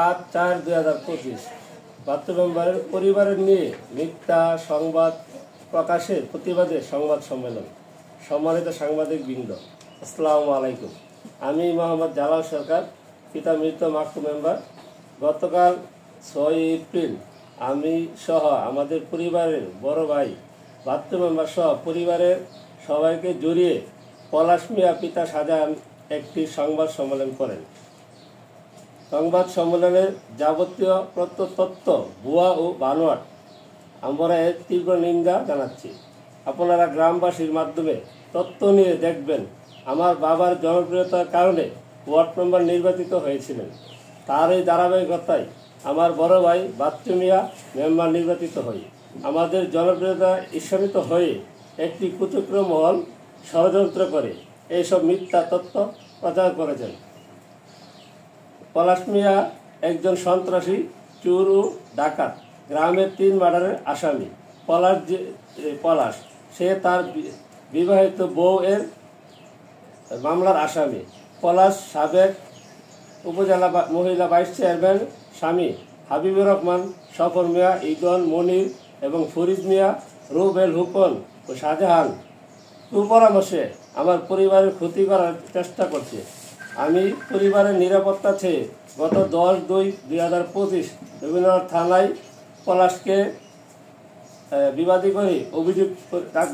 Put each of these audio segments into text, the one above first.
7/4/2025 বাহাত্তর মেম্বারের পরিবারের নিয়ে মিথ্যা সংবাদ প্রকাশের প্রতিবাদে সংবাদ সম্মেলন। সম্মানিত সাংবাদিক বৃন্দ, আসসালামু আলাইকুম। আমি মোহাম্মদ জালাল সরকার, পিতা মৃত মাকতু মেম্বার। গতকাল 6 এপ্রিল আমি সহ আমাদের পরিবারের বড় ভাই বাহাত্তর মেম্বার সহ পরিবারের সবাইকে জড়িয়ে পলাশ মিয়া পিতা শাহজাহান একটি সংবাদ সম্মেলন করেন। সংবাদ সম্মেলনের যাবতীয় তথ্য ভুয়া ও বানোয়াট, আমরা এর তীব্র নিন্দা জানাচ্ছি। আপনারা গ্রামবাসীর মাধ্যমে তথ্য নিয়ে দেখবেন, আমার বাবার জনপ্রিয়তার কারণে ওয়ার্ড মেম্বার নির্বাচিত হয়েছিলেন। তার এই ধারাবাহিকতায় আমার বড় ভাই বাচ্চু মিয়া মেম্বার নির্বাচিত হই। আমাদের জনপ্রিয়তা ঈর্ষান্বিত হয়ে একটি কুচক্র মহল ষড়যন্ত্র করে এইসব মিথ্যা তথ্য প্রচার করেছেন। পলাশ মিয়া একজন সন্ত্রাসী, চোর ও ডাকাত, গ্রামের 3 মার্ডারের আসামি। পলাশ সে তার বিবাহিত বউ এর মামলার আসামি। পলাশ সাবেক উপজেলা মহিলা ভাইস চেয়ারম্যান স্বামী হাবিবুর রহমান, সফর মিয়া, ইগন, মনির এবং ফরিদ মিয়া, রুবেল, হুকন ও শাহজাহান কুপরামর্শে আমার পরিবারের ক্ষতি করার চেষ্টা করছে। আমি পরিবারের নিরাপত্তা চেয়ে গত 10/2/2025 রবীন্দ্রনাথ থানায় পলাশকে বিবাদী করে অভিযোগ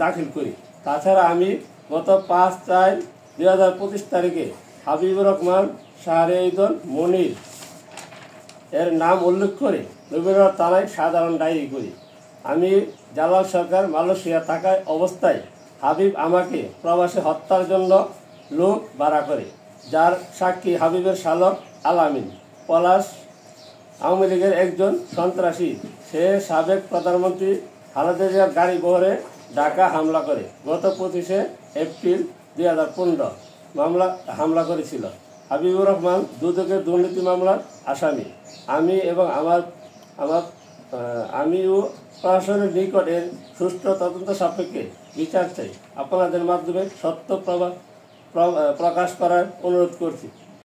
দাখিল করি। তাছাড়া আমি গত 5/4/2025 তারিখে হাবিবুর রহমান, শাহরেইদন, মনির এর নাম উল্লেখ করে রবীন্দ্রনাথ থানায় সাধারণ ডায়েরি করি। আমি জালাল সরকার মালয়েশিয়া থাকায় অবস্থায় হাবিব আমাকে প্রবাসে হত্যার জন্য লোক ভাড়া করে, যার সাক্ষী হাবিবের শালক আলামিন। পলাশ আওয়ামী লীগের একজন সন্ত্রাসী, সে সাবেক প্রধানমন্ত্রী খালেদা জিয়ার গাড়ি বহরে ঢাকা হামলা করে গত 25 এপ্রিল 2015 হামলা করেছিল। হাবিবুর রহমান দুদকের দুর্নীতি মামলার আসামি। আমি ও প্রশাসনের নিকট এর সুষ্ঠু তদন্ত সাপেক্ষে বিচার চাই। আপনাদের মাধ্যমে সত্য প্রকাশ করার অনুরোধ করছি।